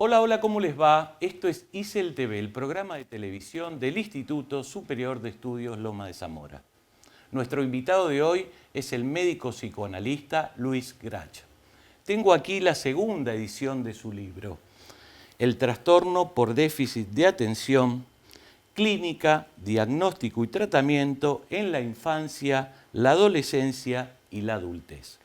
Hola, hola, ¿cómo les va? Esto es ISEL TV, el programa de televisión del Instituto Superior de Estudios Loma de Zamora. Nuestro invitado de hoy es el médico psicoanalista Luis Grach. Tengo aquí la segunda edición de su libro, El trastorno por déficit de atención, clínica, diagnóstico y tratamiento en la infancia, la adolescencia y la adultez.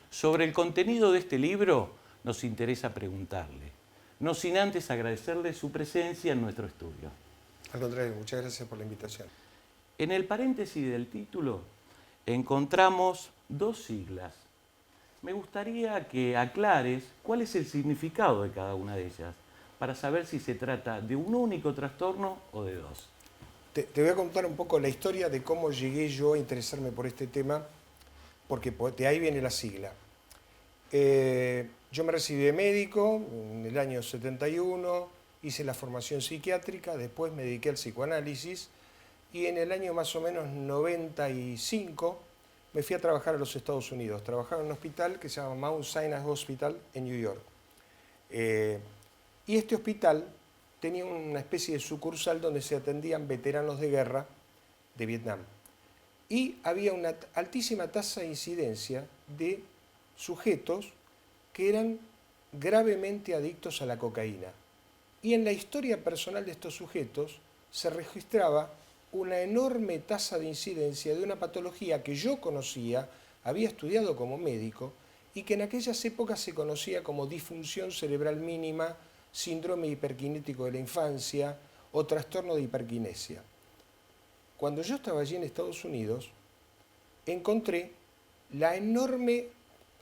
Sobre el contenido de este libro nos interesa preguntarle, no sin antes agradecerle su presencia en nuestro estudio. Al contrario, muchas gracias por la invitación. En el paréntesis del título encontramos dos siglas. Me gustaría que aclares cuál es el significado de cada una de ellas, para saber si se trata de un único trastorno o de dos. Te voy a contar un poco la historia de cómo llegué yo a interesarme por este tema, porque de ahí viene la sigla. Yo me recibí de médico en el año 71, hice la formación psiquiátrica, después me dediqué al psicoanálisis y en el año más o menos 95 me fui a trabajar a los Estados Unidos. Trabajaba en un hospital que se llama Mount Sinai Hospital en New York. Y este hospital tenía una especie de sucursal donde se atendían veteranos de guerra de Vietnam. Y había una altísima tasa de incidencia de sujetos que eran gravemente adictos a la cocaína. Y en la historia personal de estos sujetos se registraba una enorme tasa de incidencia de una patología que yo conocía, había estudiado como médico, y que en aquellas épocas se conocía como disfunción cerebral mínima, síndrome hiperkinético de la infancia o trastorno de hiperquinesia. Cuando yo estaba allí en Estados Unidos, encontré la enorme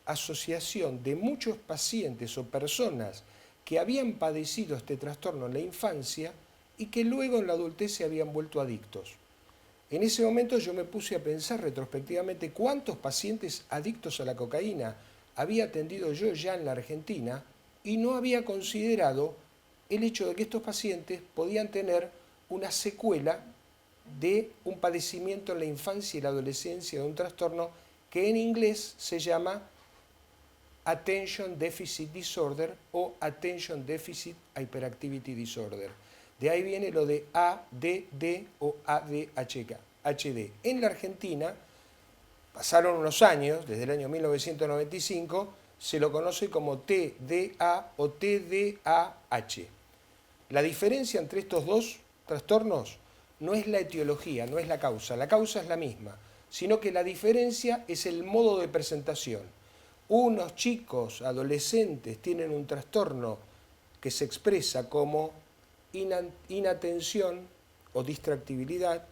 asociación de muchos pacientes o personas que habían padecido este trastorno en la infancia y que luego en la adultez se habían vuelto adictos. En ese momento yo me puse a pensar retrospectivamente cuántos pacientes adictos a la cocaína había atendido yo ya en la Argentina y no había considerado el hecho de que estos pacientes podían tener una secuela de un padecimiento en la infancia y la adolescencia de un trastorno que en inglés se llama Attention Deficit Disorder o Attention Deficit Hyperactivity Disorder. De ahí viene lo de ADD o ADHD. En la Argentina pasaron unos años, desde el año 1995, se lo conoce como TDA o TDAH. La diferencia entre estos dos trastornos no es la etiología, no es la causa es la misma, sino que la diferencia es el modo de presentación. Unos chicos adolescentes tienen un trastorno que se expresa como inatención o distractibilidad,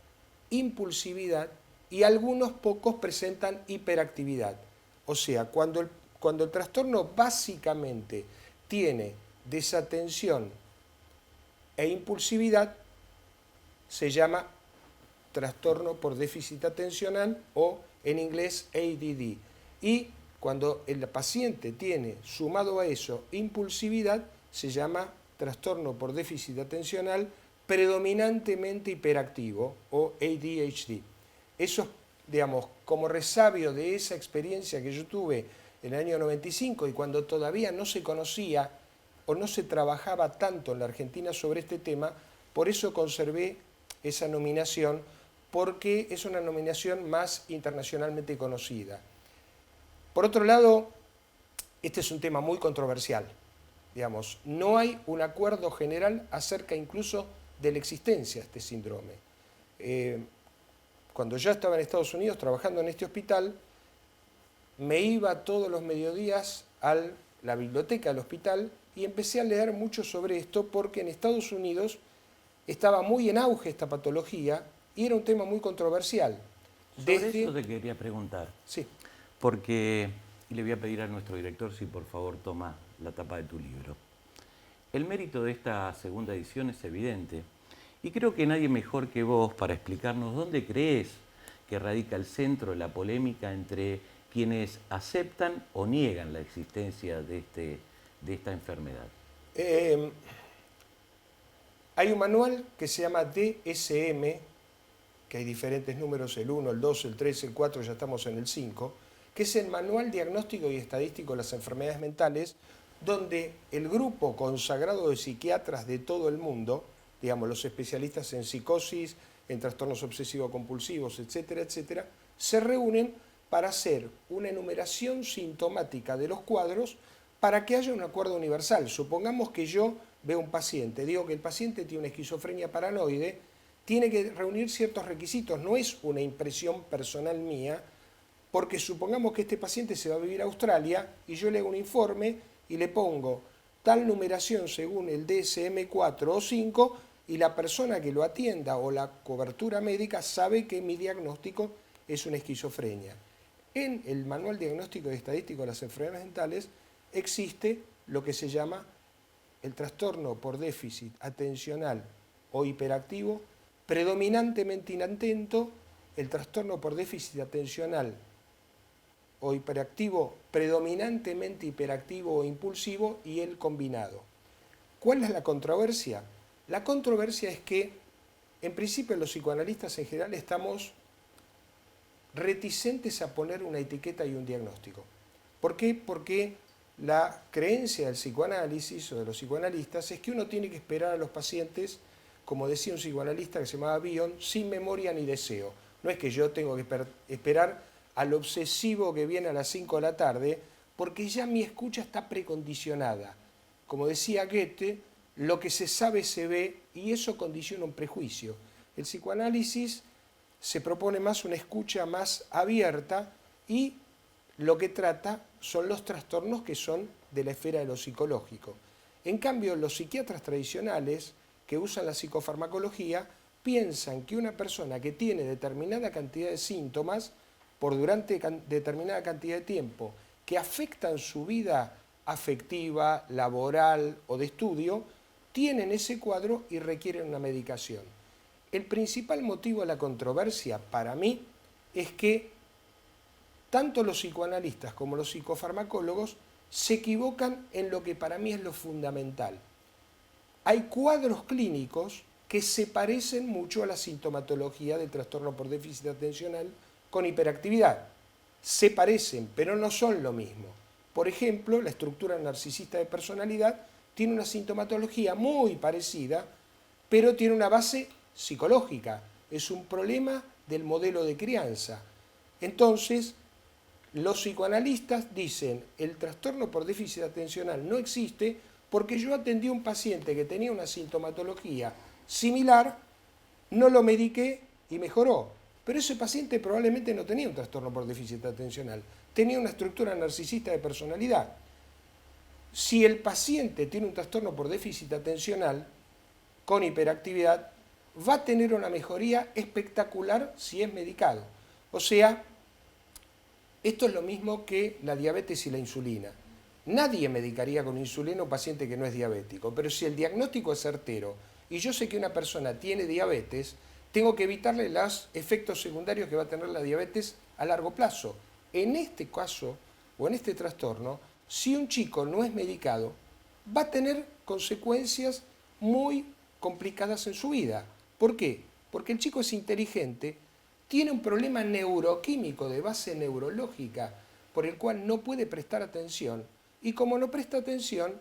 impulsividad y algunos pocos presentan hiperactividad. O sea, cuando el trastorno básicamente tiene desatención e impulsividad, se llama trastorno por déficit atencional o en inglés ADD. Y cuando el paciente tiene, sumado a eso, impulsividad, se llama trastorno por déficit atencional predominantemente hiperactivo o ADHD. Eso, digamos, como resabio de esa experiencia que yo tuve en el año 95 y cuando todavía no se conocía o no se trabajaba tanto en la Argentina sobre este tema, por eso conservé esa nominación, porque es una nominación más internacionalmente conocida. Por otro lado, este es un tema muy controversial. Digamos, no hay un acuerdo general acerca incluso de la existencia de este síndrome. Cuando yo estaba en Estados Unidos trabajando en este hospital, me iba todos los mediodías a la biblioteca del hospital y empecé a leer mucho sobre esto porque en Estados Unidos estaba muy en auge esta patología y era un tema muy controversial. Sobre eso te quería preguntar. Sí. Porque, y le voy a pedir a nuestro director si por favor toma la tapa de tu libro. El mérito de esta segunda edición es evidente y creo que nadie mejor que vos para explicarnos dónde crees que radica el centro de la polémica entre quienes aceptan o niegan la existencia de esta enfermedad. Hay un manual que se llama DSM, que hay diferentes números, el 1, el 2, el 3, el 4, ya estamos en el 5, que es el Manual Diagnóstico y Estadístico de las Enfermedades Mentales, donde el grupo consagrado de psiquiatras de todo el mundo, digamos, los especialistas en psicosis, en trastornos obsesivo-compulsivos, etcétera, etcétera, se reúnen para hacer una enumeración sintomática de los cuadros para que haya un acuerdo universal. Supongamos que yo veo un paciente, digo que el paciente tiene una esquizofrenia paranoide, tiene que reunir ciertos requisitos, no es una impresión personal mía, porque supongamos que este paciente se va a vivir a Australia y yo le hago un informe y le pongo tal numeración según el DSM-4 o 5 y la persona que lo atienda o la cobertura médica sabe que mi diagnóstico es una esquizofrenia. En el Manual Diagnóstico y Estadístico de las Enfermedades Mentales existe lo que se llama el trastorno por déficit atencional o hiperactivo, predominantemente inatento, el trastorno por déficit atencional o hiperactivo, predominantemente hiperactivo o impulsivo y el combinado. ¿Cuál es la controversia? La controversia es que, en principio, los psicoanalistas en general estamos reticentes a poner una etiqueta y un diagnóstico. ¿Por qué? Porque la creencia del psicoanálisis o de los psicoanalistas es que uno tiene que esperar a los pacientes, como decía un psicoanalista que se llamaba Bion, sin memoria ni deseo. No es que yo tengo que esperar al obsesivo que viene a las 5 de la tarde, porque ya mi escucha está precondicionada. Como decía Goethe, lo que se sabe se ve y eso condiciona un prejuicio. El psicoanálisis se propone más una escucha más abierta y lo que trata son los trastornos que son de la esfera de lo psicológico. En cambio, los psiquiatras tradicionales que usan la psicofarmacología piensan que una persona que tiene determinada cantidad de síntomas por durante determinada cantidad de tiempo que afectan su vida afectiva, laboral o de estudio, tienen ese cuadro y requieren una medicación. El principal motivo de la controversia para mí es que tanto los psicoanalistas como los psicofarmacólogos se equivocan en lo que para mí es lo fundamental. Hay cuadros clínicos que se parecen mucho a la sintomatología del trastorno por déficit atencional con hiperactividad. Se parecen, pero no son lo mismo. Por ejemplo, la estructura narcisista de personalidad tiene una sintomatología muy parecida, pero tiene una base psicológica. Es un problema del modelo de crianza. Entonces, los psicoanalistas dicen, el trastorno por déficit atencional no existe porque yo atendí a un paciente que tenía una sintomatología similar, no lo mediqué y mejoró. Pero ese paciente probablemente no tenía un trastorno por déficit atencional, tenía una estructura narcisista de personalidad. Si el paciente tiene un trastorno por déficit atencional con hiperactividad, va a tener una mejoría espectacular si es medicado. O sea, esto es lo mismo que la diabetes y la insulina. Nadie medicaría con insulina a un paciente que no es diabético, pero si el diagnóstico es certero y yo sé que una persona tiene diabetes, tengo que evitarle los efectos secundarios que va a tener la diabetes a largo plazo. En este caso, o en este trastorno, si un chico no es medicado, va a tener consecuencias muy complicadas en su vida. ¿Por qué? Porque el chico es inteligente, tiene un problema neuroquímico de base neurológica por el cual no puede prestar atención y como no presta atención,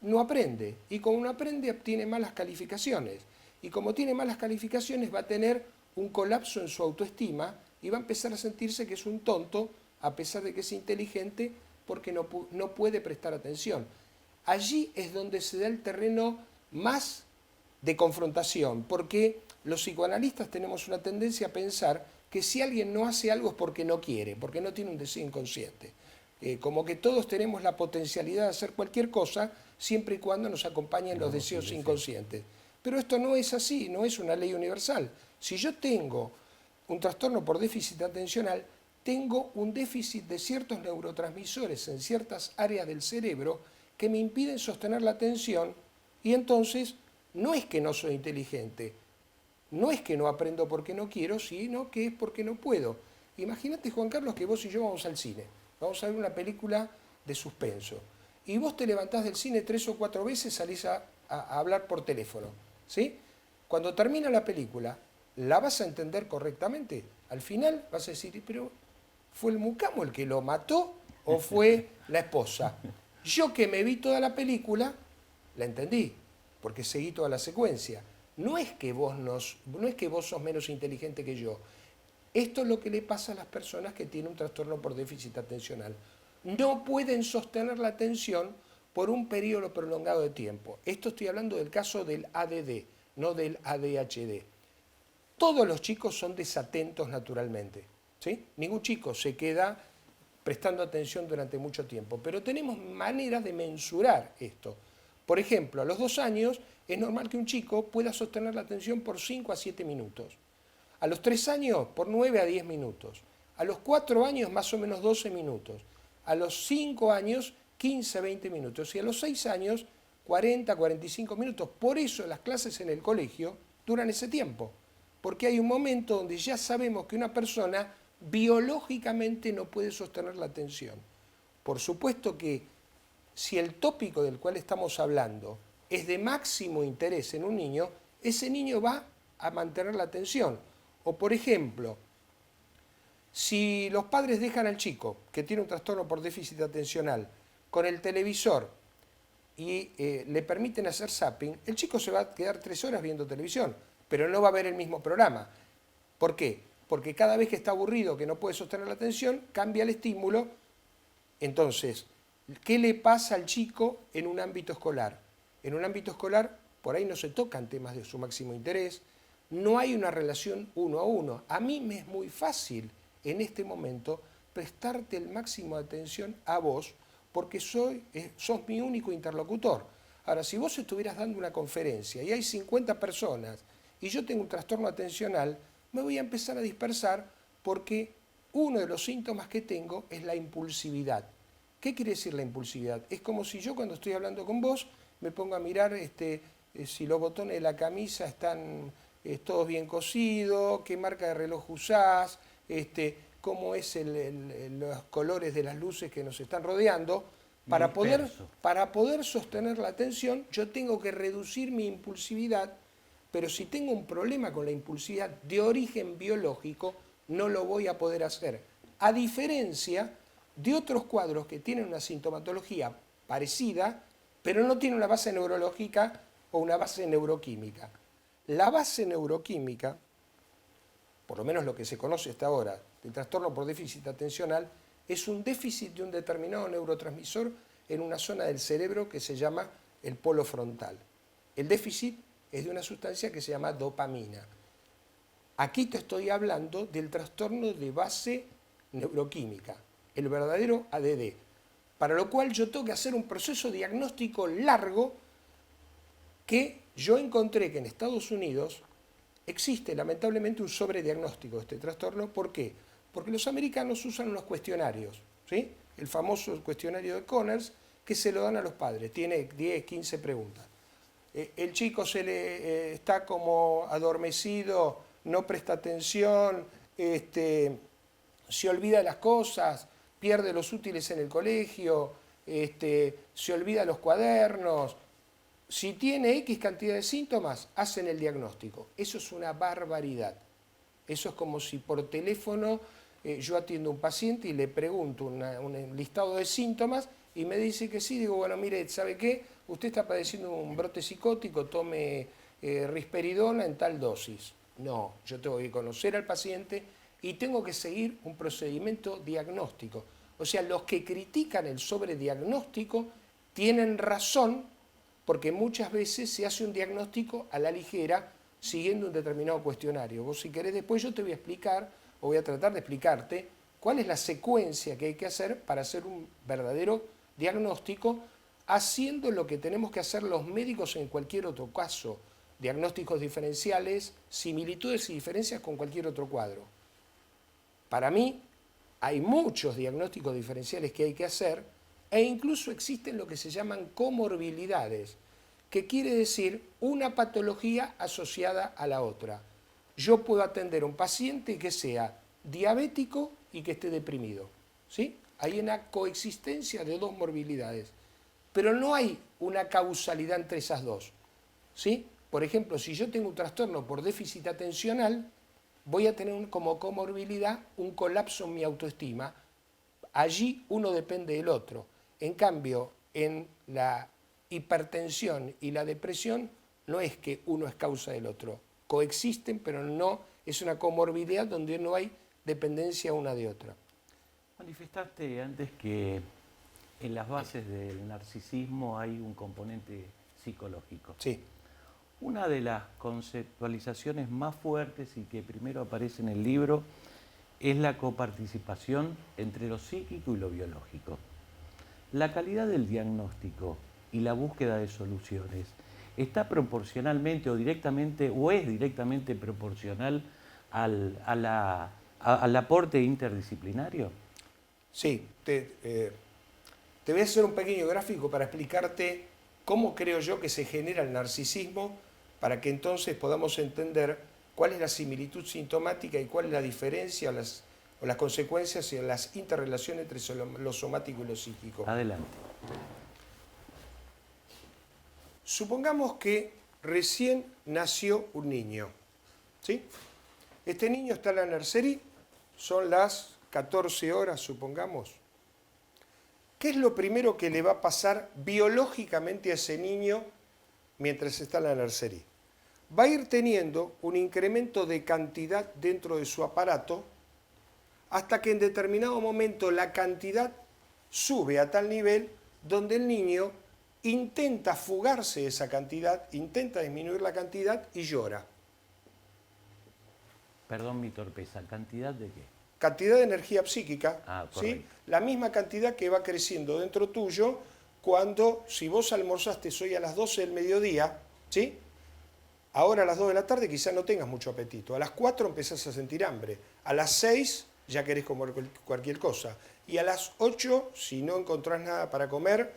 no aprende. Y como no aprende, obtiene malas calificaciones. Y como tiene malas calificaciones, va a tener un colapso en su autoestima y va a empezar a sentirse que es un tonto, a pesar de que es inteligente, porque no puede prestar atención. Allí es donde se da el terreno más de confrontación, porque los psicoanalistas tenemos una tendencia a pensar que si alguien no hace algo es porque no quiere, porque no tiene un deseo inconsciente. Como que todos tenemos la potencialidad de hacer cualquier cosa siempre y cuando nos acompañen los deseos inconscientes. Pero esto no es así, no es una ley universal. Si yo tengo un trastorno por déficit atencional, tengo un déficit de ciertos neurotransmisores en ciertas áreas del cerebro que me impiden sostener la atención y entonces no es que no soy inteligente, no es que no aprendo porque no quiero, sino que es porque no puedo. Imagínate, Juan Carlos, que vos y yo vamos al cine, vamos a ver una película de suspenso y vos te levantás del cine 3 o 4 veces, salís a hablar por teléfono, ¿sí? Cuando termina la película, ¿la vas a entender correctamente? Al final vas a decir, pero ¿fue el mucamo el que lo mató o fue la esposa? Yo que me vi toda la película, la entendí, porque seguí toda la secuencia. No es que vos sos menos inteligente que yo. Esto es lo que le pasa a las personas que tienen un trastorno por déficit atencional. No pueden sostener la atención por un periodo prolongado de tiempo. Esto estoy hablando del caso del ADD, no del ADHD. Todos los chicos son desatentos naturalmente, ¿sí? Ningún chico se queda prestando atención durante mucho tiempo, pero tenemos maneras de mensurar esto. Por ejemplo, a los 2 años es normal que un chico pueda sostener la atención por 5 a 7 minutos. A los 3 años, por 9 a 10 minutos. A los 4 años, más o menos 12 minutos. A los 5 años, 15 a 20 minutos. Y a los 6 años, 40 a 45 minutos. Por eso las clases en el colegio duran ese tiempo. Porque hay un momento donde ya sabemos que una persona biológicamente no puede sostener la atención. Por supuesto que si el tópico del cual estamos hablando es de máximo interés en un niño, ese niño va a mantener la atención. O por ejemplo, si los padres dejan al chico que tiene un trastorno por déficit atencional con el televisor y le permiten hacer zapping, el chico se va a quedar 3 horas viendo televisión, pero no va a ver el mismo programa. ¿Por qué? Porque cada vez que está aburrido, que no puede sostener la atención, cambia el estímulo. Entonces, ¿qué le pasa al chico en un ámbito escolar? En un ámbito escolar, por ahí no se tocan temas de su máximo interés, no hay una relación 1 a 1. A mí me es muy fácil en este momento prestarte el máximo de atención a vos, porque sos mi único interlocutor. Ahora, si vos estuvieras dando una conferencia y hay 50 personas y yo tengo un trastorno atencional, me voy a empezar a dispersar porque uno de los síntomas que tengo es la impulsividad. ¿Qué quiere decir la impulsividad? Es como si yo cuando estoy hablando con vos me pongo a mirar si los botones de la camisa están todos bien cosidos, qué marca de reloj usás, cómo es los colores de las luces que nos están rodeando. Para poder sostener la atención, yo tengo que reducir mi impulsividad, pero si tengo un problema con la impulsividad de origen biológico, no lo voy a poder hacer. A diferencia de otros cuadros que tienen una sintomatología parecida, pero no tienen una base neurológica o una base neuroquímica. La base neuroquímica, por lo menos lo que se conoce hasta ahora, del trastorno por déficit atencional, es un déficit de un determinado neurotransmisor en una zona del cerebro que se llama el polo frontal. El déficit es de una sustancia que se llama dopamina. Aquí te estoy hablando del trastorno de base neuroquímica, el verdadero ADD, para lo cual yo tengo que hacer un proceso diagnóstico largo que yo encontré que en Estados Unidos existe lamentablemente un sobrediagnóstico de este trastorno. ¿Por qué? Porque los americanos usan unos cuestionarios, ¿sí? El famoso cuestionario de Conners, que se lo dan a los padres, tiene 10, 15 preguntas. El chico está como adormecido, no presta atención, se olvida de las cosas, pierde los útiles en el colegio, se olvida los cuadernos. Si tiene X cantidad de síntomas, hacen el diagnóstico. Eso es una barbaridad. Eso es como si por teléfono yo atiendo a un paciente y le pregunto un listado de síntomas y me dice que sí. Digo, bueno, mire, ¿sabe qué? Usted está padeciendo un brote psicótico, tome risperidona en tal dosis. No, yo tengo que conocer al paciente y tengo que seguir un procedimiento diagnóstico. O sea, los que critican el sobrediagnóstico tienen razón, porque muchas veces se hace un diagnóstico a la ligera siguiendo un determinado cuestionario. Vos, si querés, después yo te voy a explicar, o voy a tratar de explicarte, cuál es la secuencia que hay que hacer para hacer un verdadero diagnóstico, haciendo lo que tenemos que hacer los médicos en cualquier otro caso, diagnósticos diferenciales, similitudes y diferencias con cualquier otro cuadro. Para mí, hay muchos diagnósticos diferenciales que hay que hacer, e incluso existen lo que se llaman comorbilidades, que quiere decir una patología asociada a la otra. Yo puedo atender a un paciente que sea diabético y que esté deprimido, ¿sí? Hay una coexistencia de dos morbilidades, pero no hay una causalidad entre esas dos, ¿sí? Por ejemplo, si yo tengo un trastorno por déficit atencional, voy a tener como comorbilidad un colapso en mi autoestima. Allí uno depende del otro. En cambio, en la hipertensión y la depresión no es que uno es causa del otro. Coexisten, pero no es una comorbilidad donde no hay dependencia una de otra. Manifestaste antes que en las bases del narcisismo hay un componente psicológico. Sí. Una de las conceptualizaciones más fuertes y que primero aparece en el libro es la coparticipación entre lo psíquico y lo biológico. La calidad del diagnóstico y la búsqueda de soluciones está proporcionalmente o directamente o es directamente proporcional al aporte interdisciplinario. Sí, te voy a hacer un pequeño gráfico para explicarte cómo creo yo que se genera el narcisismo para que entonces podamos entender cuál es la similitud sintomática y cuál es la diferencia o las consecuencias y las interrelaciones entre lo somático y lo psíquico. Adelante. Supongamos que recién nació un niño, ¿sí? Este niño está en la nursery, son las 14 horas, supongamos. ¿Qué es lo primero que le va a pasar biológicamente a ese niño mientras está en la nursery? Va a ir teniendo un incremento de cantidad dentro de su aparato hasta que en determinado momento la cantidad sube a tal nivel donde el niño intenta fugarse de esa cantidad, intenta disminuir la cantidad y llora. Perdón mi torpeza, ¿cantidad de qué? Cantidad de energía psíquica, correcto. ¿sí? La misma cantidad que va creciendo dentro tuyo cuando, si vos almorzaste hoy a las 12 del mediodía, ¿sí? Ahora a las 2 de la tarde quizás no tengas mucho apetito. A las 4 empezás a sentir hambre. A las 6 ya querés comer cualquier cosa. Y a las 8, si no encontrás nada para comer,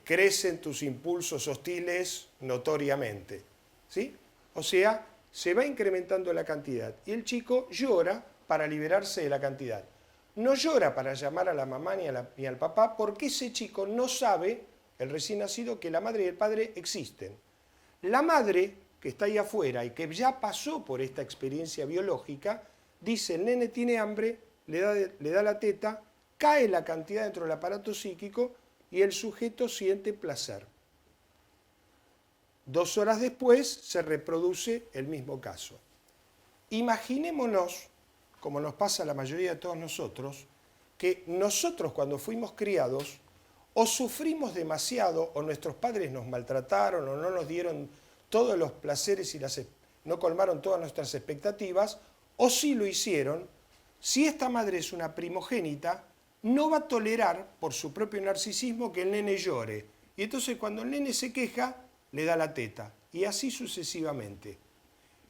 crecen tus impulsos hostiles notoriamente, ¿sí? O sea, se va incrementando la cantidad y el chico llora para liberarse de la cantidad. No llora para llamar a la mamá ni al papá porque ese chico no sabe, el recién nacido, que la madre y el padre existen. La madre, que está ahí afuera y que ya pasó por esta experiencia biológica, dice, el nene tiene hambre, le da la teta, cae la cantidad dentro del aparato psíquico y el sujeto siente placer. 2 horas después se reproduce el mismo caso. Imaginémonos, como nos pasa a la mayoría de todos nosotros, que nosotros cuando fuimos criados o sufrimos demasiado o nuestros padres nos maltrataron o no nos dieron todos los placeres y no colmaron todas nuestras expectativas, o si lo hicieron, si esta madre es una primogénita, no va a tolerar por su propio narcisismo que el nene llore. Y entonces cuando el nene se queja, le da la teta. Y así sucesivamente.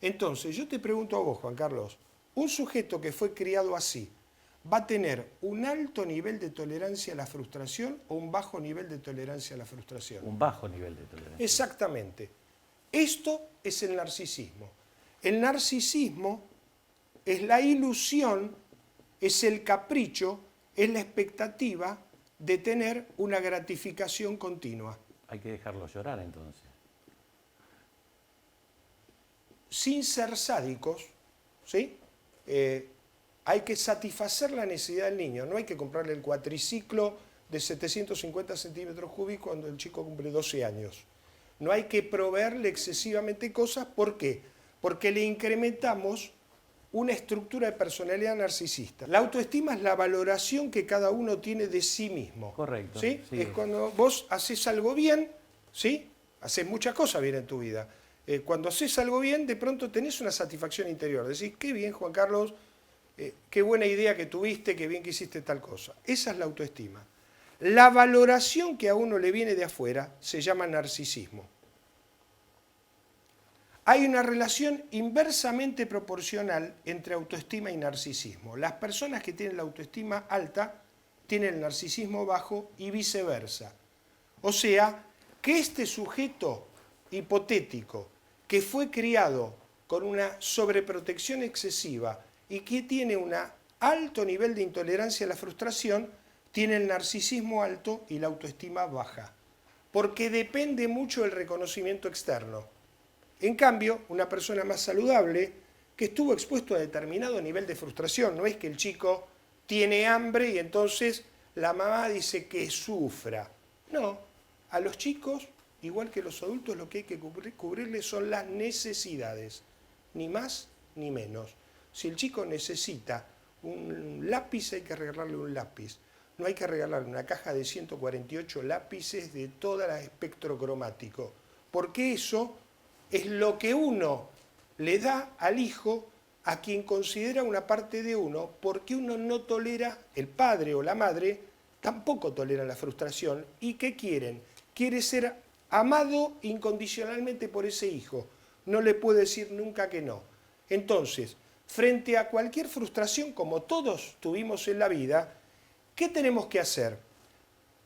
Entonces yo te pregunto a vos, Juan Carlos, un sujeto que fue criado así, ¿va a tener un alto nivel de tolerancia a la frustración o un bajo nivel de tolerancia a la frustración? Un bajo nivel de tolerancia. Exactamente. Esto es el narcisismo. El narcisismo es la ilusión, es el capricho, es la expectativa de tener una gratificación continua. Hay que dejarlo llorar entonces. Sin ser sádicos, ¿sí? Hay que satisfacer la necesidad del niño. No hay que comprarle el cuatriciclo de 750 centímetros cúbicos cuando el chico cumple 12 años. No hay que proveerle excesivamente cosas. ¿Por qué? Porque le incrementamos una estructura de personalidad narcisista. La autoestima es la valoración que cada uno tiene de sí mismo. Correcto. ¿Sí? Sí. Es cuando vos haces algo bien, ¿sí? Haces muchas cosas bien en tu vida. Cuando haces algo bien, de pronto tenés una satisfacción interior. Decís, qué bien, Juan Carlos, qué buena idea que tuviste, qué bien que hiciste tal cosa. Esa es la autoestima. La valoración que a uno le viene de afuera se llama narcisismo. Hay una relación inversamente proporcional entre autoestima y narcisismo. Las personas que tienen la autoestima alta tienen el narcisismo bajo y viceversa. O sea, que este sujeto hipotético que fue criado con una sobreprotección excesiva y que tiene un alto nivel de intolerancia a la frustración, tiene el narcisismo alto y la autoestima baja, porque depende mucho del reconocimiento externo. En cambio, una persona más saludable, que estuvo expuesto a determinado nivel de frustración, no es que el chico tiene hambre y entonces la mamá dice que sufra. No, A los chicos, igual que los adultos, lo que hay que cubrirles son las necesidades, ni más ni menos. Si el chico necesita un lápiz, hay que regalarle un lápiz. No hay que regalarle una caja de 148 lápices de todo el espectro cromático, porque eso es lo que uno le da al hijo a quien considera una parte de uno, porque uno no tolera, el padre o la madre tampoco tolera la frustración. ¿Y qué quieren? Quiere ser amado incondicionalmente por ese hijo. No le puede decir nunca que no. Entonces, frente a cualquier frustración, como todos tuvimos en la vida, ¿qué tenemos que hacer?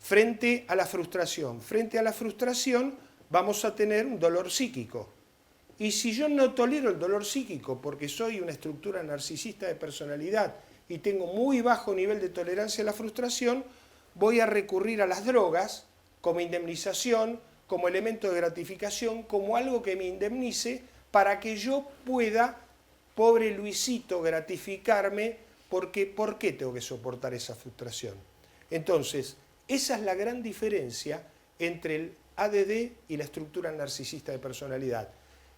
Frente a la frustración. Frente a la frustración vamos a tener un dolor psíquico. Y si yo no tolero el dolor psíquico porque soy una estructura narcisista de personalidad y tengo muy bajo nivel de tolerancia a la frustración, voy a recurrir a las drogas como indemnización, como elemento de gratificación, como algo que me indemnice para que yo pueda, pobre Luisito, gratificarme, porque ¿por qué tengo que soportar esa frustración? Entonces, esa es la gran diferencia entre el ADD y la estructura narcisista de personalidad.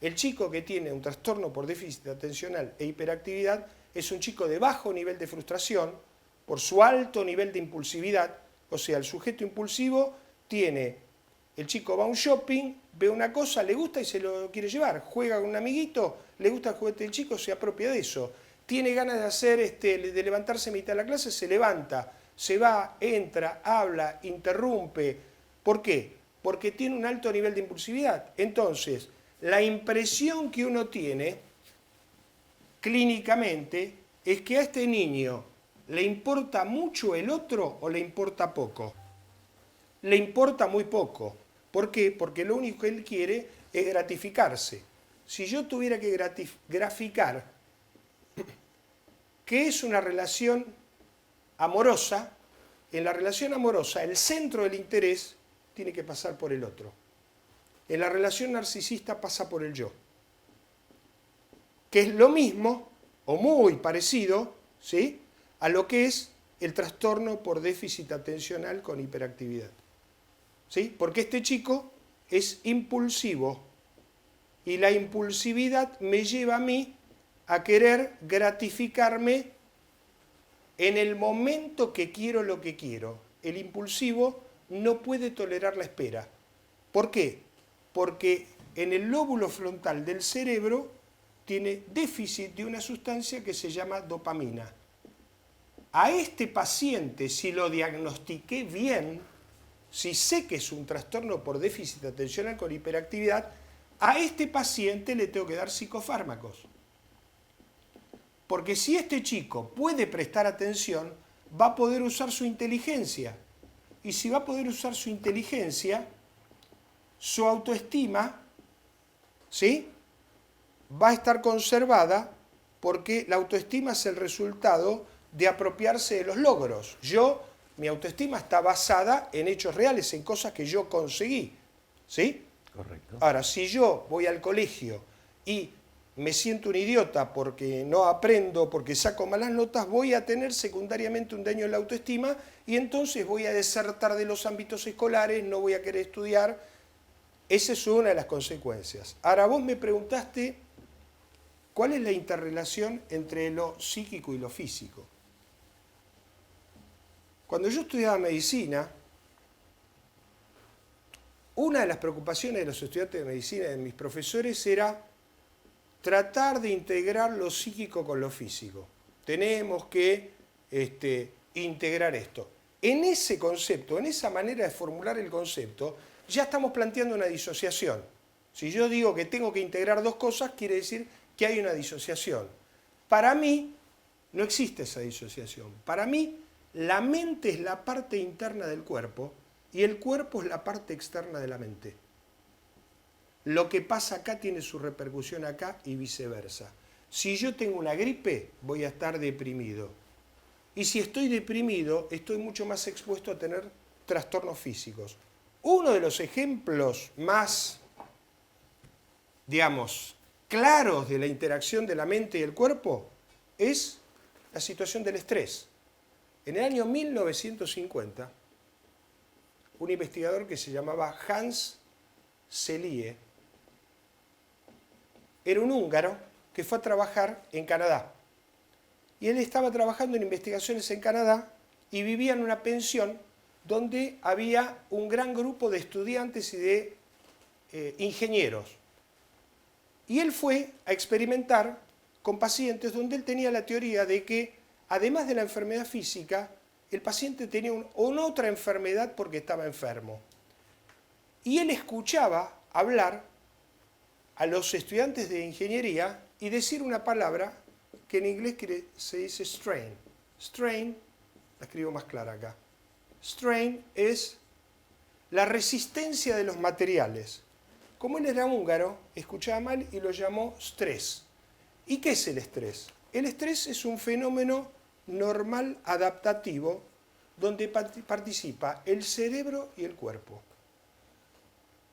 El chico que tiene un trastorno por déficit atencional e hiperactividad es un chico de bajo nivel de frustración por su alto nivel de impulsividad. O sea, el sujeto impulsivo el chico va a un shopping, ve una cosa, le gusta y se lo quiere llevar. Juega con un amiguito, le gusta el juguete del chico, se apropia de eso. Tiene ganas de hacer, de levantarse a mitad de la clase, se levanta, se va, entra, habla, interrumpe. ¿Por qué? Porque tiene un alto nivel de impulsividad. Entonces, la impresión que uno tiene clínicamente es que a este niño le importa mucho el otro o le importa poco. Le importa muy poco. ¿Por qué? Porque lo único que él quiere es gratificarse. Si yo tuviera que graficar qué es una relación amorosa, en la relación amorosa el centro del interés tiene que pasar por el otro. En la relación narcisista pasa por el yo, que es lo mismo o muy parecido, ¿sí?, a lo que es el trastorno por déficit atencional con hiperactividad. ¿Sí? Porque este chico es impulsivo y la impulsividad me lleva a mí a querer gratificarme en el momento que quiero lo que quiero. El impulsivo no puede tolerar la espera. ¿Por qué? Porque en el lóbulo frontal del cerebro tiene déficit de una sustancia que se llama dopamina. A este paciente, si lo diagnostiqué bien, si sé que es un trastorno por déficit atencional con hiperactividad, a este paciente le tengo que dar psicofármacos. Porque si este chico puede prestar atención, va a poder usar su inteligencia. Y si va a poder usar su inteligencia, su autoestima, ¿sí?, va a estar conservada, porque la autoestima es el resultado de apropiarse de los logros. Mi autoestima está basada en hechos reales, en cosas que yo conseguí, ¿sí? Correcto. Ahora, si yo voy al colegio y me siento un idiota porque no aprendo, porque saco malas notas, voy a tener secundariamente un daño en la autoestima y entonces voy a desertar de los ámbitos escolares, no voy a querer estudiar. Esa es una de las consecuencias. Ahora, vos me preguntaste cuál es la interrelación entre lo psíquico y lo físico. Cuando yo estudiaba medicina, una de las preocupaciones de los estudiantes de medicina y de mis profesores era tratar de integrar lo psíquico con lo físico. Tenemos que integrar esto. En ese concepto, en esa manera de formular el concepto, ya estamos planteando una disociación. Si yo digo que tengo que integrar dos cosas, quiere decir que hay una disociación. Para mí, no existe esa disociación. Para mí, la mente es la parte interna del cuerpo y el cuerpo es la parte externa de la mente. Lo que pasa acá tiene su repercusión acá y viceversa. Si yo tengo una gripe, voy a estar deprimido. Y si estoy deprimido, estoy mucho más expuesto a tener trastornos físicos. Uno de los ejemplos más, digamos, claros de la interacción de la mente y el cuerpo es la situación del estrés. En el año 1950, un investigador que se llamaba Hans Selye. Era un húngaro que fue a trabajar en Canadá. Y él estaba trabajando en investigaciones en Canadá y vivía en una pensión donde había un gran grupo de estudiantes y de ingenieros. Y él fue a experimentar con pacientes donde él tenía la teoría de que, además de la enfermedad física, el paciente tenía una otra enfermedad porque estaba enfermo. Y él escuchaba hablar a los estudiantes de ingeniería y decir una palabra que en inglés se dice strain. Strain, la escribo más clara acá. Strain es la resistencia de los materiales. Como él era húngaro, escuchaba mal y lo llamó stress. ¿Y qué es el estrés? El estrés es un fenómeno normal adaptativo donde participa el cerebro y el cuerpo.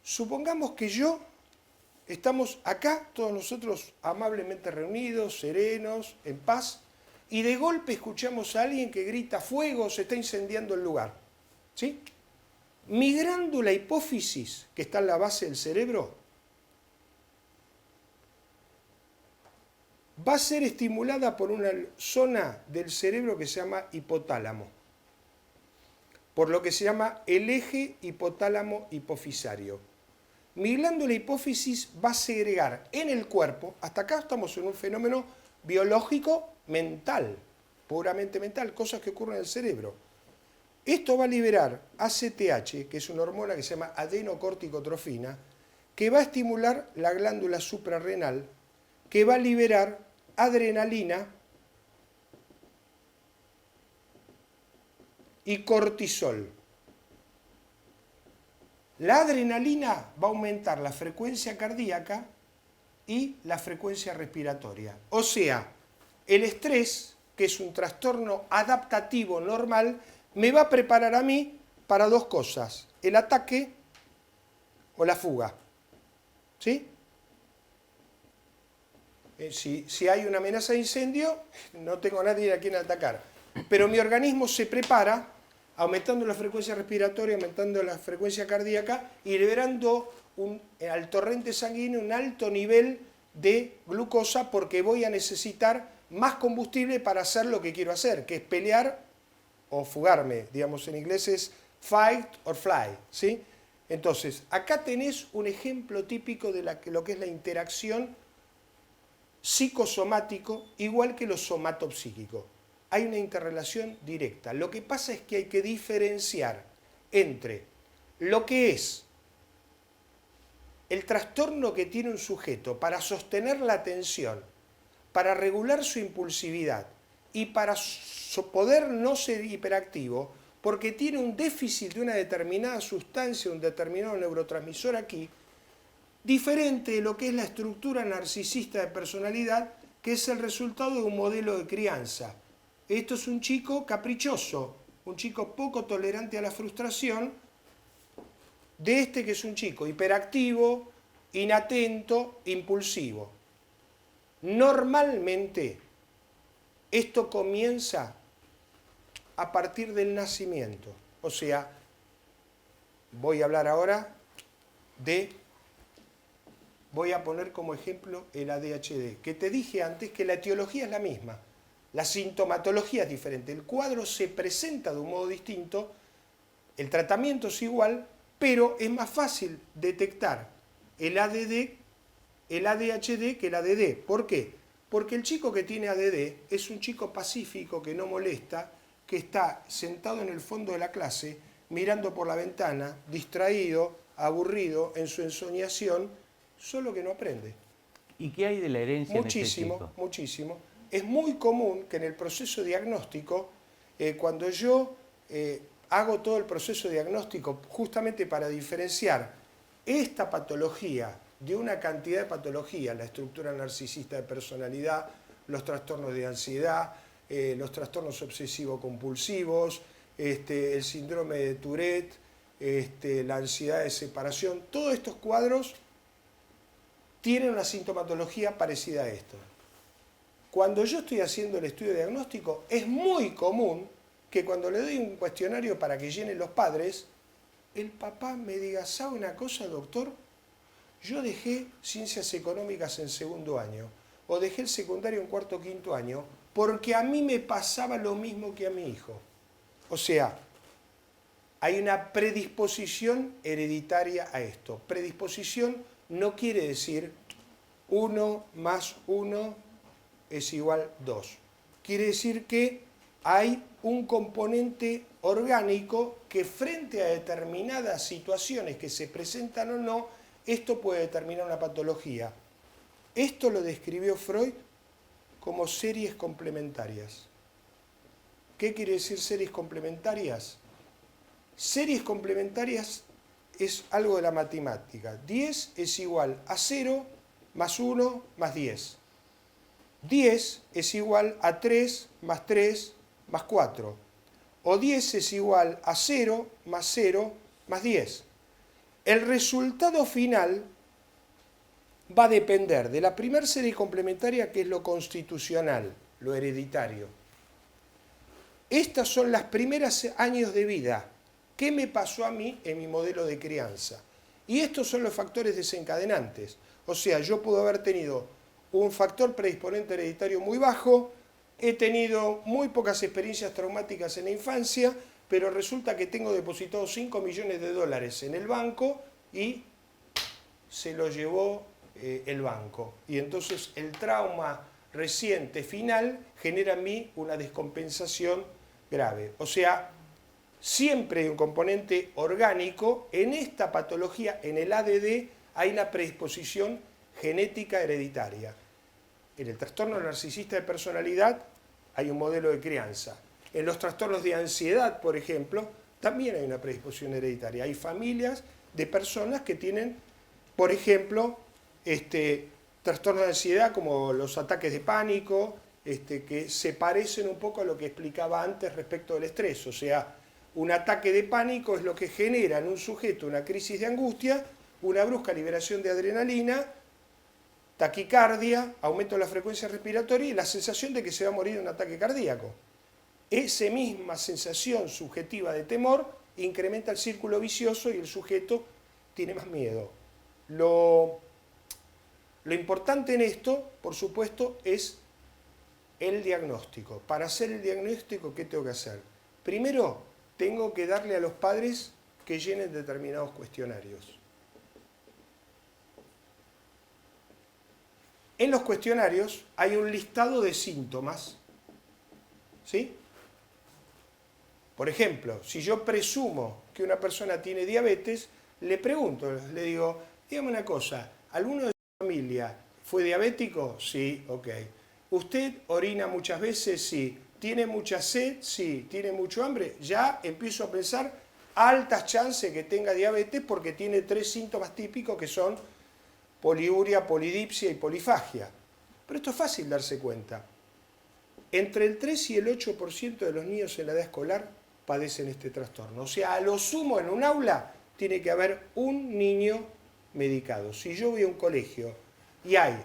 Supongamos que estamos acá, todos nosotros amablemente reunidos, serenos, en paz, y de golpe escuchamos a alguien que grita fuego, se está incendiando el lugar. ¿Sí? Mi glándula hipófisis, que está en la base del cerebro, va a ser estimulada por una zona del cerebro que se llama hipotálamo, por lo que se llama el eje hipotálamo hipofisario. Mi glándula hipófisis va a segregar en el cuerpo, hasta acá estamos en un fenómeno biológico mental, puramente mental, cosas que ocurren en el cerebro. Esto va a liberar ACTH, que es una hormona que se llama adenocorticotrofina, que va a estimular la glándula suprarrenal, que va a liberar adrenalina y cortisol. La adrenalina va a aumentar la frecuencia cardíaca y la frecuencia respiratoria. O sea, el estrés, que es un trastorno adaptativo normal, me va a preparar a mí para dos cosas, el ataque o la fuga. ¿Sí? Si hay una amenaza de incendio, no tengo a nadie a quien atacar. Pero mi organismo se prepara aumentando la frecuencia respiratoria, aumentando la frecuencia cardíaca y liberando al torrente sanguíneo un alto nivel de glucosa porque voy a necesitar más combustible para hacer lo que quiero hacer, que es pelear o fugarme. Digamos, en inglés es fight or fly. ¿Sí? Entonces, acá tenés un ejemplo típico de lo que es la interacción psicosomático, igual que lo somatopsíquico. Hay una interrelación directa. Lo que pasa es que hay que diferenciar entre lo que es el trastorno que tiene un sujeto para sostener la atención, para regular su impulsividad y para poder no ser hiperactivo, porque tiene un déficit de una determinada sustancia, un determinado neurotransmisor aquí, diferente de lo que es la estructura narcisista de personalidad, que es el resultado de un modelo de crianza. Esto es un chico caprichoso, un chico poco tolerante a la frustración, de este que es un chico hiperactivo, inatento, impulsivo. Normalmente, esto comienza a partir del nacimiento. O sea, voy a hablar ahora voy a poner como ejemplo el ADHD, que te dije antes que la etiología es la misma. La sintomatología es diferente, el cuadro se presenta de un modo distinto, el tratamiento es igual, pero es más fácil detectar el ADHD que el ADD. ¿Por qué? Porque el chico que tiene ADD es un chico pacífico, que no molesta, que está sentado en el fondo de la clase, mirando por la ventana, distraído, aburrido, en su ensoñación, solo que no aprende. ¿Y qué hay de la herencia Muchísimo, en este chico? muchísimo. Es muy común que en el proceso diagnóstico, cuando yo hago todo el proceso diagnóstico justamente para diferenciar esta patología de una cantidad de patologías, la estructura narcisista de personalidad, los trastornos de ansiedad, los trastornos obsesivo-compulsivos, el síndrome de Tourette, la ansiedad de separación, todos estos cuadros tienen una sintomatología parecida a esto. Cuando yo estoy haciendo el estudio diagnóstico, es muy común que cuando le doy un cuestionario para que llenen los padres, el papá me diga, ¿sabe una cosa, doctor? Yo dejé ciencias económicas en segundo año, o dejé el secundario en cuarto o quinto año, porque a mí me pasaba lo mismo que a mi hijo. O sea, hay una predisposición hereditaria a esto. Predisposición no quiere decir 1 más 1 es igual 2. Quiere decir que hay un componente orgánico que frente a determinadas situaciones que se presentan o no, esto puede determinar una patología. Esto lo describió Freud como series complementarias. ¿Qué quiere decir series complementarias? Series complementarias es algo de la matemática. 10 es igual a 0 más 1 más 10. 10 es igual a 3 más 3 más 4. O 10 es igual a 0 más 0 más 10. El resultado final va a depender de la primera serie complementaria, que es lo constitucional, lo hereditario. Estas son las primeras años de vida. ¿Qué me pasó a mí en mi modelo de crianza? Y estos son los factores desencadenantes. O sea, yo puedo haber tenido un factor predisponente hereditario muy bajo, he tenido muy pocas experiencias traumáticas en la infancia, pero resulta que tengo depositado 5 millones de dólares en el banco y se lo llevó el banco. Y entonces el trauma reciente final genera en mí una descompensación grave. O sea, siempre hay un componente orgánico. En esta patología, en el ADD, hay una predisposición genética hereditaria. En el trastorno narcisista de personalidad hay un modelo de crianza. En los trastornos de ansiedad, por ejemplo, también hay una predisposición hereditaria. Hay familias de personas que tienen, por ejemplo, trastornos de ansiedad como los ataques de pánico, que se parecen un poco a lo que explicaba antes respecto del estrés. O sea, un ataque de pánico es lo que genera en un sujeto una crisis de angustia, una brusca liberación de adrenalina, taquicardia, aumento de la frecuencia respiratoria y la sensación de que se va a morir de un ataque cardíaco. Esa misma sensación subjetiva de temor incrementa el círculo vicioso y el sujeto tiene más miedo. Lo importante en esto, por supuesto, es el diagnóstico. Para hacer el diagnóstico, ¿qué tengo que hacer? Primero, tengo que darle a los padres que llenen determinados cuestionarios. En los cuestionarios hay un listado de síntomas, ¿sí? Por ejemplo, si yo presumo que una persona tiene diabetes, le pregunto, le digo, dígame una cosa, ¿alguno de su familia fue diabético? Sí, ok. ¿Usted orina muchas veces? Sí. ¿Tiene mucha sed? Sí. ¿Tiene mucho hambre? Ya empiezo a pensar altas chances que tenga diabetes porque tiene 3 síntomas típicos que son poliuria, polidipsia y polifagia. Pero esto es fácil darse cuenta. Entre el 3 y el 8% de los niños en la edad escolar padecen este trastorno. O sea, a lo sumo en un aula tiene que haber un niño medicado. Si yo voy a un colegio y hay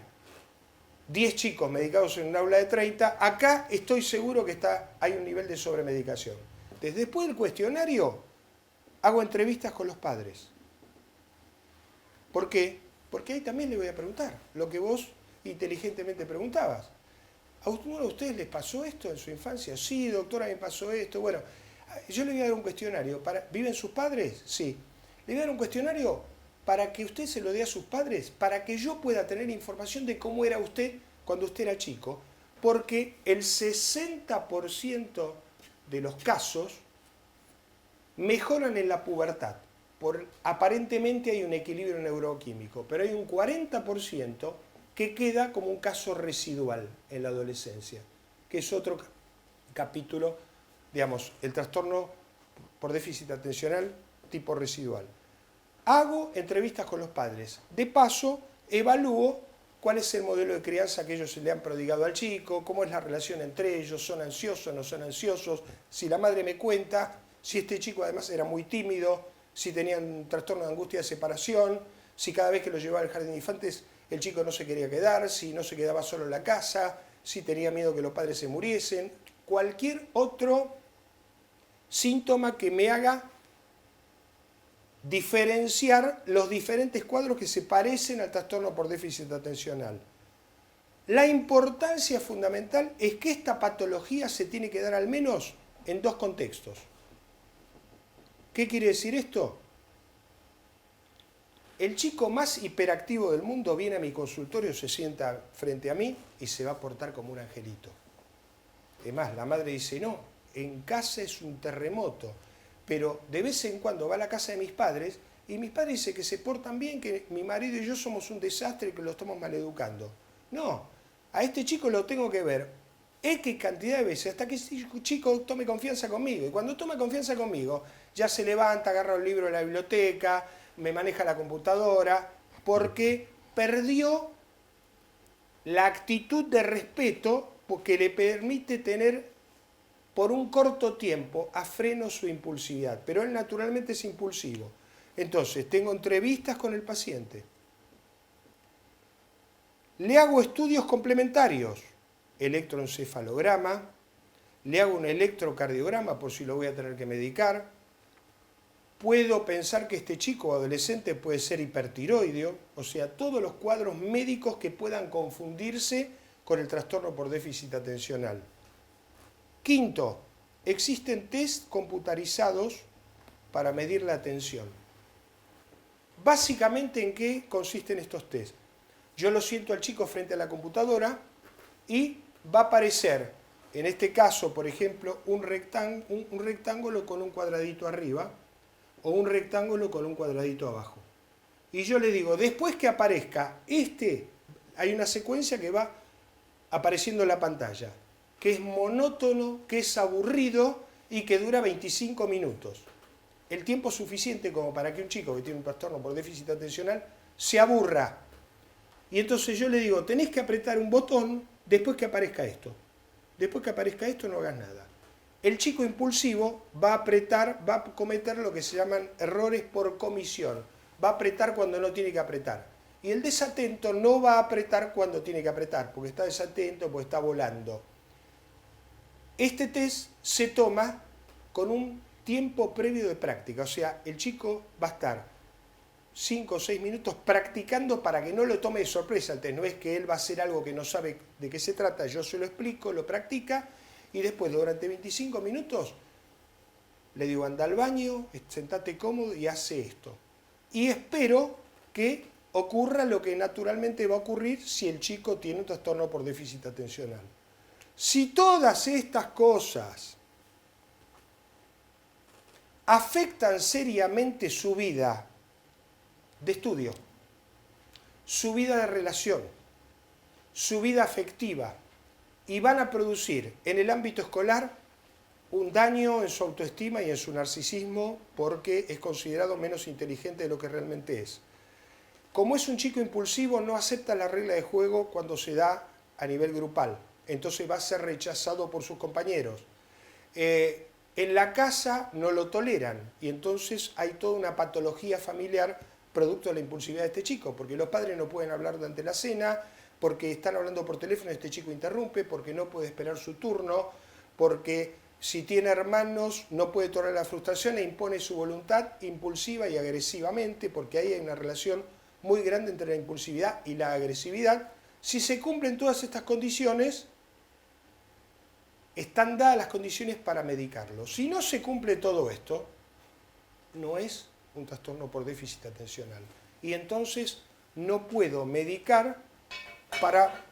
10 chicos medicados en un aula de 30, acá estoy seguro que hay un nivel de sobremedicación. Después del cuestionario, hago entrevistas con los padres. ¿Por qué? Porque ahí también le voy a preguntar lo que vos inteligentemente preguntabas. ¿A uno de ustedes les pasó esto en su infancia? Sí, doctora, me pasó esto. Bueno, yo le voy a dar un cuestionario. ¿Viven sus padres? Sí. Le voy a dar un cuestionario para que usted se lo dé a sus padres, para que yo pueda tener información de cómo era usted cuando usted era chico, porque el 60% de los casos mejoran en la pubertad. Aparentemente hay un equilibrio neuroquímico, pero hay un 40% que queda como un caso residual en la adolescencia, que es otro capítulo, digamos, el trastorno por déficit atencional tipo residual. Hago entrevistas con los padres. De paso, evalúo cuál es el modelo de crianza que ellos le han prodigado al chico, cómo es la relación entre ellos, son ansiosos, no son ansiosos, si la madre me cuenta, si este chico además era muy tímido, si tenía un trastorno de angustia de separación, si cada vez que lo llevaba al jardín de infantes el chico no se quería quedar, si no se quedaba solo en la casa, si tenía miedo que los padres se muriesen, cualquier otro síntoma que me haga diferenciar los diferentes cuadros que se parecen al trastorno por déficit atencional. La importancia fundamental es que esta patología se tiene que dar al menos en dos contextos. ¿Qué quiere decir esto? El chico más hiperactivo del mundo viene a mi consultorio, se sienta frente a mí y se va a portar como un angelito. Además, la madre dice, no, en casa es un terremoto, pero de vez en cuando va a la casa de mis padres y mis padres dicen que se portan bien, que mi marido y yo somos un desastre y que lo estamos maleducando. No, a este chico lo tengo que ver X cantidad de veces hasta que este chico tome confianza conmigo. Y cuando toma confianza conmigo, ya se levanta, agarra un libro de la biblioteca, me maneja la computadora, porque perdió la actitud de respeto que le permite tener por un corto tiempo a freno su impulsividad. Pero él naturalmente es impulsivo. Entonces, tengo entrevistas con el paciente. Le hago estudios complementarios, electroencefalograma, le hago un electrocardiograma por si lo voy a tener que medicar. Puedo pensar que este chico o adolescente puede ser hipertiroideo, o sea, todos los cuadros médicos que puedan confundirse con el trastorno por déficit atencional. Quinto, existen test computarizados para medir la atención. Básicamente, ¿en qué consisten estos test? Yo lo siento al chico frente a la computadora y va a aparecer, en este caso, por ejemplo, un rectángulo con un cuadradito arriba o un rectángulo con un cuadradito abajo. Y yo le digo, después que aparezca hay una secuencia que va apareciendo en la pantalla, que es monótono, que es aburrido y que dura 25 minutos. El tiempo suficiente como para que un chico que tiene un trastorno por déficit atencional se aburra. Y entonces yo le digo, tenés que apretar un botón después que aparezca esto. Después que aparezca esto no hagas nada. El chico impulsivo va a apretar, va a cometer lo que se llaman errores por comisión. Va a apretar cuando no tiene que apretar. Y el desatento no va a apretar cuando tiene que apretar, porque está desatento, porque está volando. Este test se toma con un tiempo previo de práctica. O sea, el chico va a estar 5 o 6 minutos practicando para que no lo tome de sorpresa el test. No es que él va a hacer algo que no sabe de qué se trata, yo se lo explico, lo practica y después durante 25 minutos le digo anda al baño, sentate cómodo y hace esto. Y espero que ocurra lo que naturalmente va a ocurrir si el chico tiene un trastorno por déficit atencional. Si todas estas cosas afectan seriamente su vida de estudio, su vida de relación, su vida afectiva, y van a producir en el ámbito escolar un daño en su autoestima y en su narcisismo porque es considerado menos inteligente de lo que realmente es. Como es un chico impulsivo, no acepta la regla de juego cuando se da a nivel grupal, entonces va a ser rechazado por sus compañeros. En la casa no lo toleran y entonces hay toda una patología familiar producto de la impulsividad de este chico, porque los padres no pueden hablar durante la cena, porque están hablando por teléfono y este chico interrumpe, porque no puede esperar su turno, porque si tiene hermanos no puede tolerar la frustración e impone su voluntad impulsiva y agresivamente, porque ahí hay una relación muy grande entre la impulsividad y la agresividad. Si se cumplen todas estas condiciones, están dadas las condiciones para medicarlo. Si no se cumple todo esto, no es un trastorno por déficit atencional. Y entonces no puedo medicar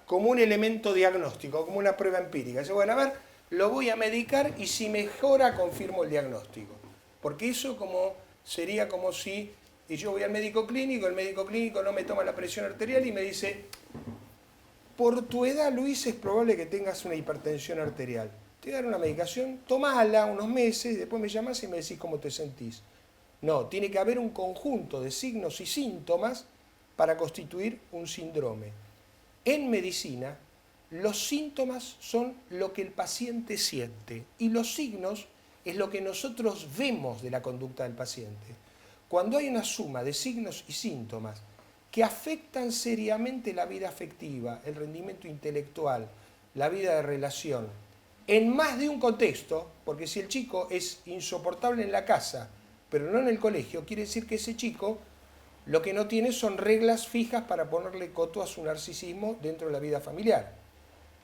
como un elemento diagnóstico, como una prueba empírica. Dice, bueno, a ver, lo voy a medicar y si mejora confirmo el diagnóstico. Porque eso sería como si yo voy al médico clínico, el médico clínico no me toma la presión arterial y me dice, por tu edad, Luis, es probable que tengas una hipertensión arterial. Te voy a dar una medicación, tomala unos meses, después me llamas y me decís cómo te sentís. No, tiene que haber un conjunto de signos y síntomas para constituir un síndrome. En medicina, los síntomas son lo que el paciente siente y los signos es lo que nosotros vemos de la conducta del paciente. Cuando hay una suma de signos y síntomas que afectan seriamente la vida afectiva, el rendimiento intelectual, la vida de relación, en más de un contexto, porque si el chico es insoportable en la casa, pero no en el colegio, quiere decir que ese chico lo que no tiene son reglas fijas para ponerle coto a su narcisismo dentro de la vida familiar.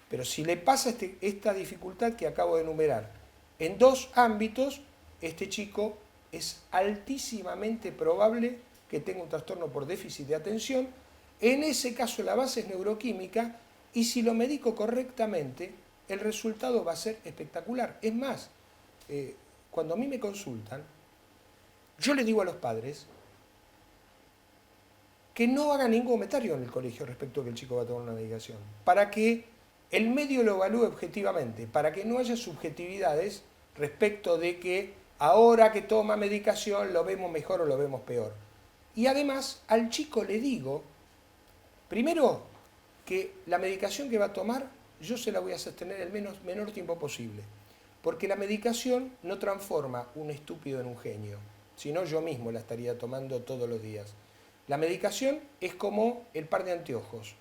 Pero si le pasa esta dificultad que acabo de enumerar en dos ámbitos, este chico es altísimamente probable que tenga un trastorno por déficit de atención. En ese caso la base es neuroquímica y si lo medico correctamente, el resultado va a ser espectacular. Es más, cuando a mí me consultan, yo le digo a los padres que no hagan ningún comentario en el colegio respecto a que el chico va a tomar una medicación, para que el medio lo evalúe objetivamente, para que no haya subjetividades respecto de que ahora que toma medicación lo vemos mejor o lo vemos peor. Y además al chico le digo, primero, que la medicación que va a tomar yo se la voy a sostener el menor tiempo posible, porque la medicación no transforma un estúpido en un genio, sino yo mismo la estaría tomando todos los días. La medicación es como el par de anteojos.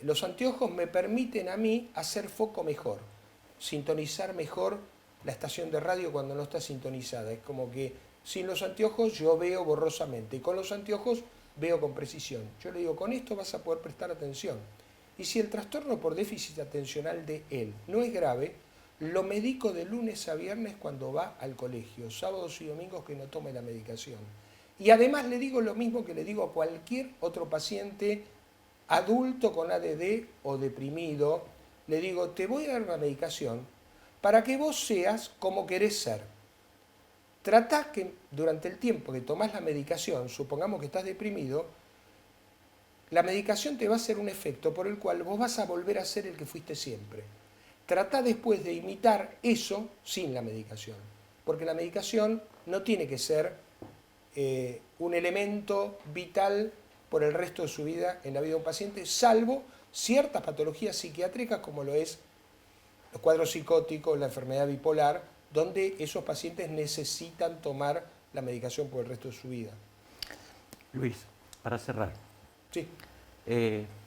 Los anteojos me permiten a mí hacer foco mejor, sintonizar mejor la estación de radio cuando no está sintonizada. Es como que sin los anteojos yo veo borrosamente y con los anteojos veo con precisión. Yo le digo, con esto vas a poder prestar atención. Y si el trastorno por déficit atencional de él no es grave, lo medico de lunes a viernes cuando va al colegio, sábados y domingos que no tome la medicación. Y además le digo lo mismo que le digo a cualquier otro paciente adulto con ADD o deprimido. Le digo, te voy a dar una medicación para que vos seas como querés ser. Tratá que durante el tiempo que tomás la medicación, supongamos que estás deprimido, la medicación te va a hacer un efecto por el cual vos vas a volver a ser el que fuiste siempre. Tratá después de imitar eso sin la medicación, porque la medicación no tiene que ser un elemento vital por el resto de su vida en la vida de un paciente, salvo ciertas patologías psiquiátricas como lo es los cuadros psicóticos, la enfermedad bipolar, donde esos pacientes necesitan tomar la medicación por el resto de su vida. Luis, para cerrar, Sí.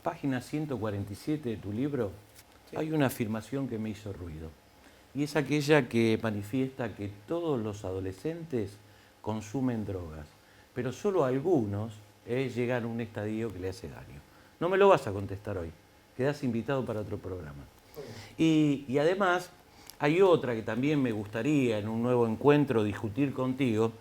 Página 147 de tu libro, Sí. hay una afirmación que me hizo ruido, y es aquella que manifiesta que todos los adolescentes consumen drogas, pero solo algunos llegan a un estadio que le hace daño. No me lo vas a contestar hoy, quedás invitado para otro programa. Y además hay otra que también me gustaría en un nuevo encuentro discutir contigo,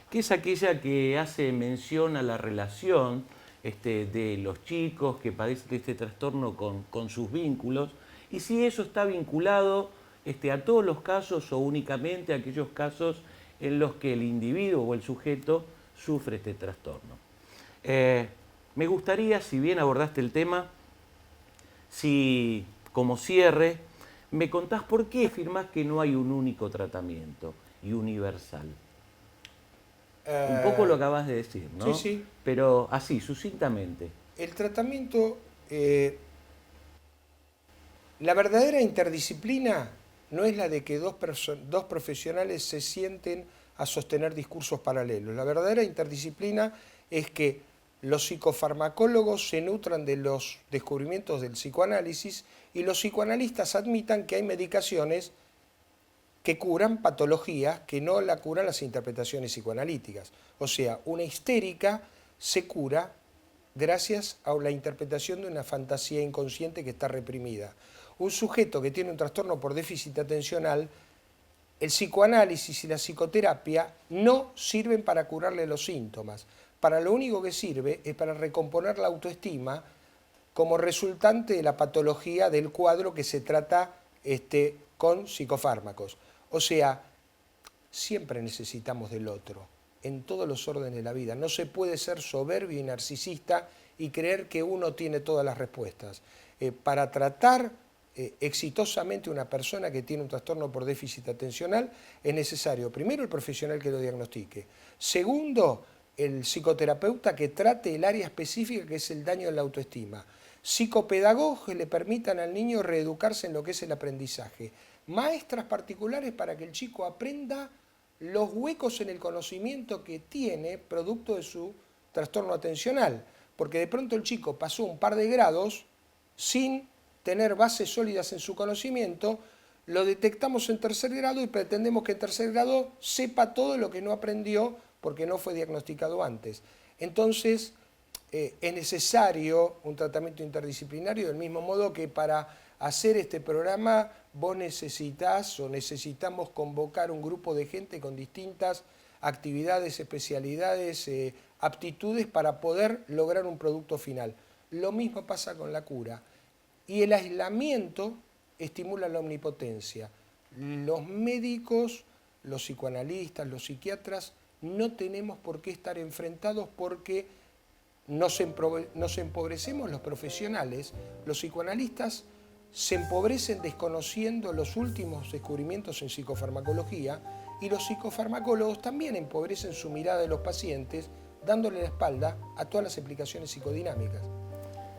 que es aquella que hace mención a la relación de los chicos que padecen este trastorno con sus vínculos, y si eso está vinculado a todos los casos o únicamente a aquellos casos en los que el individuo o el sujeto sufre este trastorno. Me gustaría, si bien abordaste el tema, si como cierre me contás por qué afirmás que no hay un único tratamiento y universal. Un poco lo acabas de decir, ¿no? Sí, sí. Pero así, sucintamente. El tratamiento, la verdadera interdisciplina no es la de que dos profesionales se sienten a sostener discursos paralelos. La verdadera interdisciplina es que los psicofarmacólogos se nutran de los descubrimientos del psicoanálisis y los psicoanalistas admitan que hay medicaciones que curan patologías que no la curan las interpretaciones psicoanalíticas. O sea, una histérica se cura gracias a la interpretación de una fantasía inconsciente que está reprimida. Un sujeto que tiene un trastorno por déficit atencional, el psicoanálisis y la psicoterapia no sirven para curarle los síntomas. Para lo único que sirve es para recomponer la autoestima como resultante de la patología del cuadro que se trata con psicofármacos. O sea, siempre necesitamos del otro, en todos los órdenes de la vida. No se puede ser soberbio y narcisista y creer que uno tiene todas las respuestas. Para tratar exitosamente una persona que tiene un trastorno por déficit atencional es necesario, primero, el profesional que lo diagnostique. Segundo, el psicoterapeuta que trate el área específica que es el daño en la autoestima. Psicopedagogos que le permitan al niño reeducarse en lo que es el aprendizaje. Maestras particulares para que el chico aprenda los huecos en el conocimiento que tiene producto de su trastorno atencional. Porque de pronto el chico pasó un par de grados sin tener bases sólidas en su conocimiento, lo detectamos en tercer grado y pretendemos que en tercer grado sepa todo lo que no aprendió porque no fue diagnosticado antes. Entonces, es necesario un tratamiento interdisciplinario, del mismo modo que para hacer este programa vos necesitas o necesitamos convocar un grupo de gente con distintas actividades, especialidades, aptitudes para poder lograr un producto final. Lo mismo pasa con la cura. Y el aislamiento estimula la omnipotencia. Los médicos, los psicoanalistas, los psiquiatras, no tenemos por qué estar enfrentados porque nos empobrecemos los profesionales, los psicoanalistas se empobrecen desconociendo los últimos descubrimientos en psicofarmacología y los psicofarmacólogos también empobrecen su mirada de los pacientes dándole la espalda a todas las explicaciones psicodinámicas.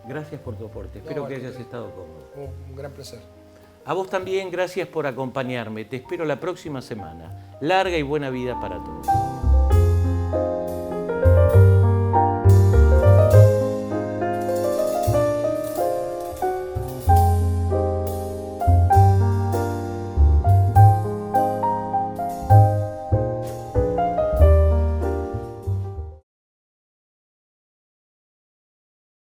Gracias por tu aporte, espero que hayas estado cómodo. Un gran placer. A vos también, gracias por acompañarme, te espero la próxima semana. Larga y buena vida para todos.